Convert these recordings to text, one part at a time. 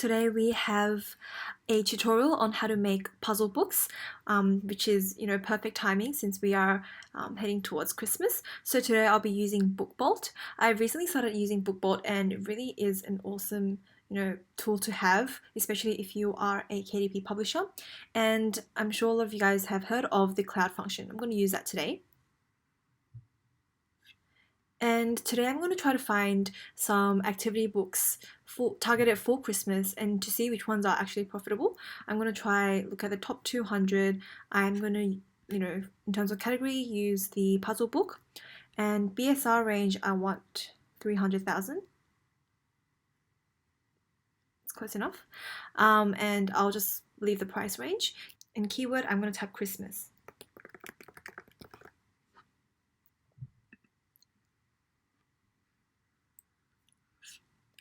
Today we have a tutorial on how to make puzzle books, which is perfect timing since we are heading towards Christmas. So today I'll be using Bookbolt. I recently started using Bookbolt and it really is an awesome tool to have, especially if you are a KDP publisher. And I'm sure all of you guys have heard of the cloud function. I'm going to use that today. And today I'm going to try to find some activity books targeted for Christmas and to see which ones are actually profitable. I'm going to look at the top 200. I'm going to, in terms of category, use the puzzle book. And BSR range, I want 300,000. It's close enough. And I'll just leave the price range. And keyword, I'm going to type Christmas.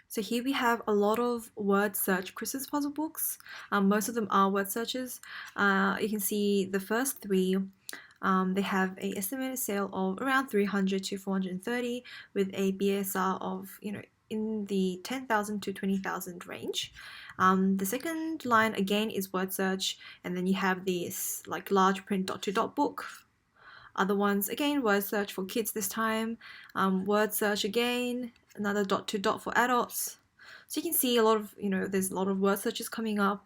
So here we have a lot of word search Christmas puzzle books. Most of them are word searches. You can see the first three, they have an estimated sale of around 300 to 430 with a BSR of, in the 10,000 to 20,000 range. The second line again is word search, and then you have this like large print dot-to-dot book. Other ones, again, word search for kids this time, word search again, another dot-to-dot for adults. So you can see a lot of, there's a lot of word searches coming up.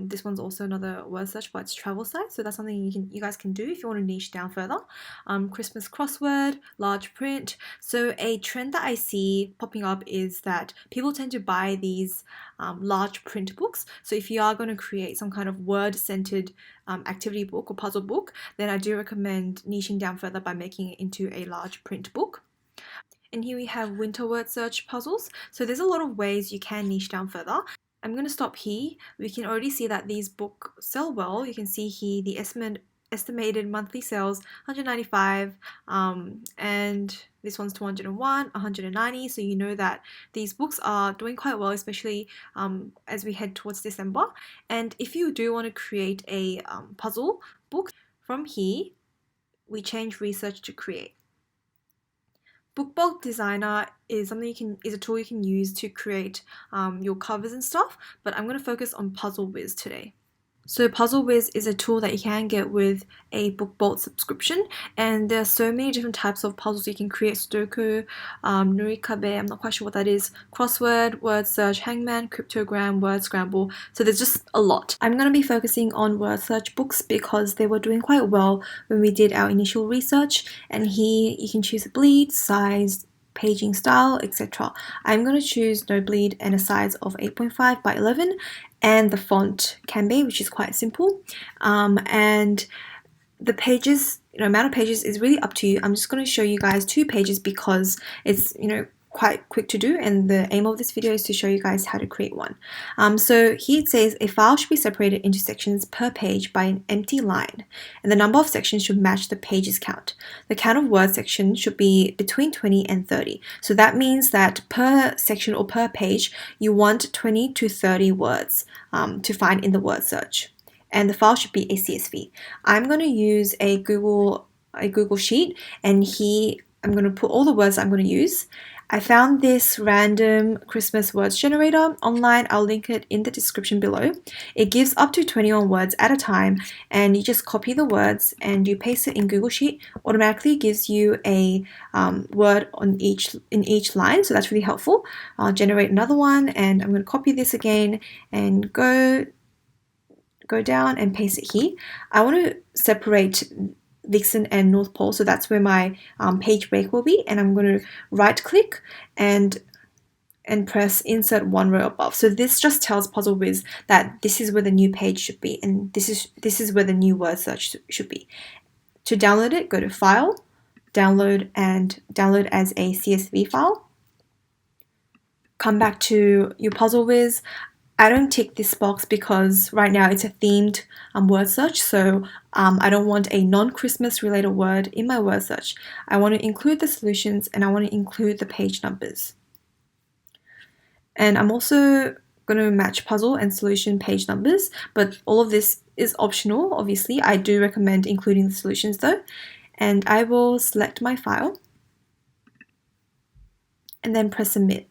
This one's also another word search, but it's travel site, so that's something you guys can do if you want to niche down further. Christmas crossword, large print. So a trend that I see popping up is that people tend to buy these large print books. So if you are going to create some kind of word-centered activity book or puzzle book, then I do recommend niching down further by making it into a large print book. And here we have winter word search puzzles. So there's a lot of ways you can niche down further. I'm going to stop here. We can already see that these books sell well. You can see here the estimated monthly sales 195, and this one's 201, 190. So you know that these books are doing quite well, especially as we head towards December. And if you do want to create a puzzle book, from here we change research to create. Bookbolt Designer is a tool you can use to create your covers and stuff, but I'm going to focus on Puzzle Whiz today. So Puzzle Whiz is a tool that you can get with a Bookbolt subscription, and there are so many different types of puzzles you can create. Sudoku, Nurikabe, I'm not quite sure what that is, crossword, word search, hangman, cryptogram, word scramble. So there's just a lot. I'm going to be focusing on word search books because they were doing quite well when we did our initial research, and here you can choose a bleed, size, paging style, etc. I'm going to choose no bleed and a size of 8.5 by 11 and the font Canva, which is quite simple. And the pages, amount of pages is really up to you. I'm just going to show you guys 2 pages because it's, quite quick to do, and the aim of this video is to show you guys how to create one. So here it says a file should be separated into sections per page by an empty line, and the number of sections should match the pages count. The count of word sections should be between 20 and 30. So that means that per section or per page, you want 20 to 30 words to find in the word search, and the file should be a CSV. I'm going to use a Google Sheet, and here I'm going to put all the words I'm going to use. I found this random Christmas words generator online. I'll link it in the description below. It gives up to 21 words at a time, and you just copy the words and you paste it in Google Sheet. Automatically gives you a word in each line, so that's really helpful. I'll generate another one, and I'm going to copy this again and go down and paste it here. I want to separate Vixen and North Pole, so that's where my page break will be, and I'm going to right click and press insert one row above. So this just tells Puzzle Whiz that this is where the new page should be, and this is where the new word search should be. To download it, go to File, Download, and download as a CSV file. Come back to your Puzzle Whiz. I don't tick this box because right now it's a themed word search, so I don't want a non-Christmas related word in my word search. I want to include the solutions and I want to include the page numbers. And I'm also going to match puzzle and solution page numbers, but all of this is optional, obviously. I do recommend including the solutions though. And I will select my file and then press submit.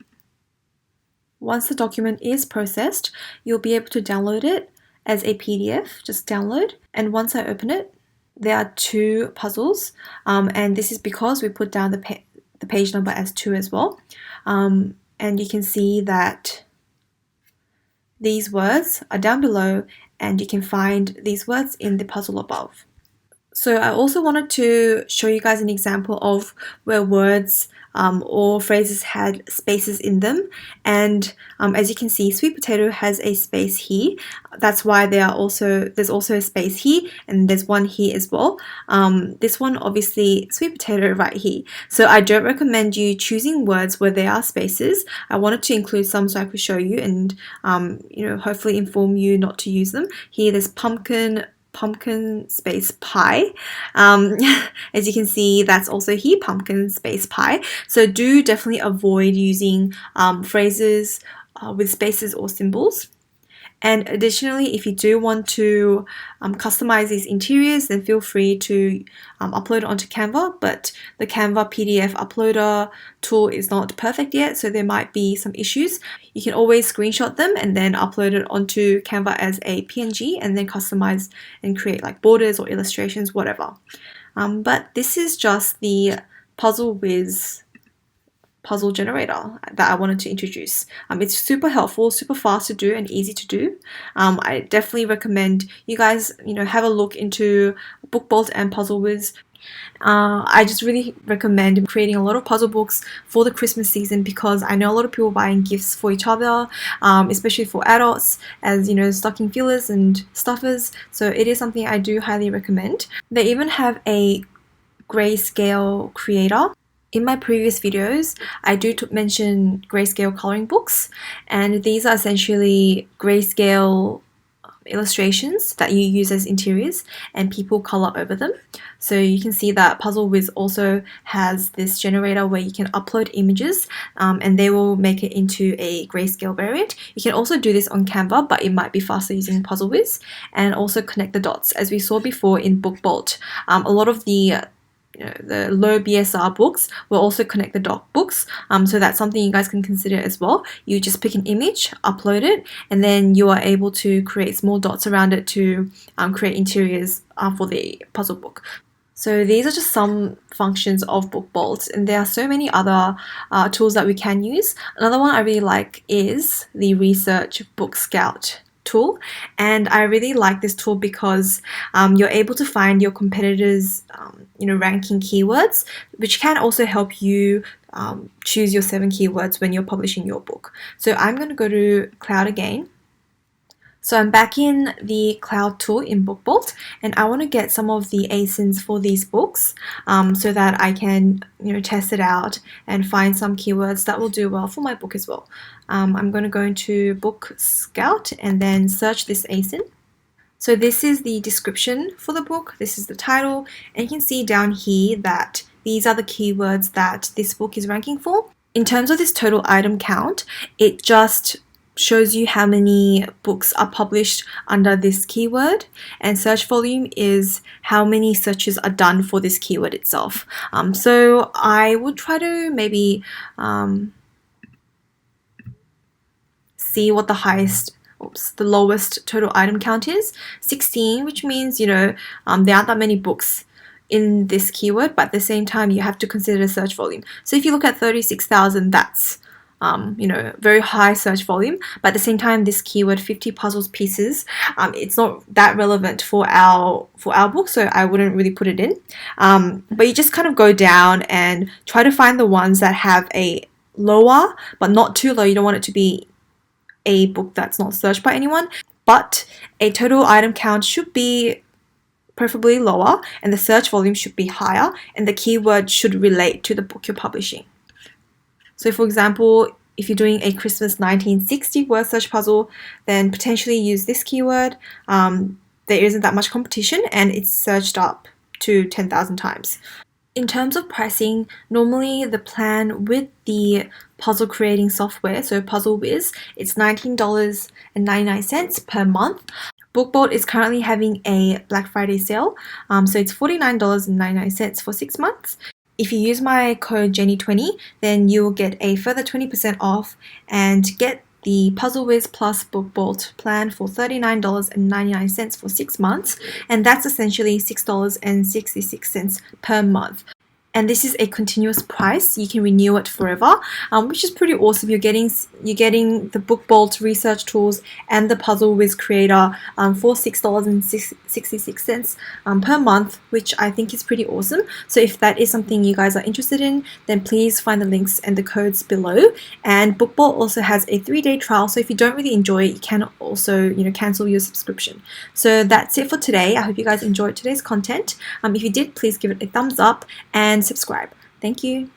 Once the document is processed, you'll be able to download it as a PDF, just download. And once I open it, there are 2 puzzles, and this is because we put down the page number as 2 as well. And you can see that these words are down below, and you can find these words in the puzzle above. So I also wanted to show you guys an example of where words or phrases had spaces in them, and as you can see, sweet potato has a space here. That's why there's also a space here, and there's one here as well. This one, obviously, sweet potato right here. So I don't recommend you choosing words where there are spaces. I wanted to include some so I could show you and hopefully inform you not to use them. Here there's pumpkin space pie. As you can see, that's also here, pumpkin space pie. So do definitely avoid using phrases with spaces or symbols. And additionally, if you do want to customize these interiors, then feel free to upload it onto Canva, but the Canva PDF uploader tool is not perfect yet, so there might be some issues. You can always screenshot them and then upload it onto Canva as a PNG and then customize and create like borders or illustrations, whatever. But this is just the Puzzle Whiz puzzle generator that I wanted to introduce. It's super helpful, super fast to do and easy to do. I definitely recommend you guys have a look into Bookbolt and Puzzle Whiz. I just really recommend creating a lot of puzzle books for the Christmas season because I know a lot of people buying gifts for each other, especially for adults, as stocking fillers and stuffers. So it is something I do highly recommend. They even have a grayscale creator. In my previous videos, I do mention grayscale coloring books, and these are essentially grayscale illustrations that you use as interiors and people color over them. So you can see that Puzzle Whiz also has this generator where you can upload images and they will make it into a grayscale variant. You can also do this on Canva, but it might be faster using Puzzle Whiz, and also connect the dots. As we saw before in Bookbolt, a lot of the low BSR books will also connect the doc books, so that's something you guys can consider as well. You just pick an image, upload it, and then you are able to create small dots around it to create interiors for the puzzle book. So these are just some functions of Bookbolt, and there are so many other tools that we can use. Another one I really like is the Research Book Scout tool, and I really like this tool because you're able to find your competitors ranking keywords, which can also help you choose your 7 keywords when you're publishing your book. So I'm going to go to Cloud again. So I'm back in the Cloud tool in Bookbolt, and I want to get some of the ASINs for these books so that I can test it out and find some keywords that will do well for my book as well. I'm going to go into Book Scout and then search this ASIN. So this is the description for the book, this is the title, and you can see down here that these are the keywords that this book is ranking for. In terms of this total item count, it just shows you how many books are published under this keyword, and search volume is how many searches are done for this keyword itself. So I would try to maybe see what the lowest total item count is, 16, which means there aren't that many books in this keyword, but at the same time you have to consider the search volume. So if you look at 36,000, that's very high search volume, but at the same time this keyword 50 puzzles pieces, it's not that relevant for our book, so I wouldn't really put it in. But you just kind of go down and try to find the ones that have a lower but not too low. You don't want it to be a book that's not searched by anyone, but a total item count should be preferably lower, and the search volume should be higher, and the keyword should relate to the book you're publishing. So for example, if you're doing a Christmas 1960 word search puzzle, then potentially use this keyword. There isn't that much competition and it's searched up to 10,000 times. In terms of pricing, normally the plan with the puzzle creating software, so Puzzle Whiz, it's $19.99 per month. Bookbolt is currently having a Black Friday sale, so it's $49.99 for 6 months. If you use my code Jenny20, then you will get a further 20% off and get the Puzzle Whiz Plus Bookbolt plan for $39.99 for 6 months, and that's essentially $6.66 per month. And this is a continuous price. You can renew it forever, which is pretty awesome. You're getting the Bookbolt research tools and the Puzzle Whiz Creator for $6.66 per month, which I think is pretty awesome. So if that is something you guys are interested in, then please find the links and the codes below. And Bookbolt also has a 3-day trial, so if you don't really enjoy it, you can also cancel your subscription. So that's it for today. I hope you guys enjoyed today's content. If you did, please give it a thumbs up and subscribe. Thank you.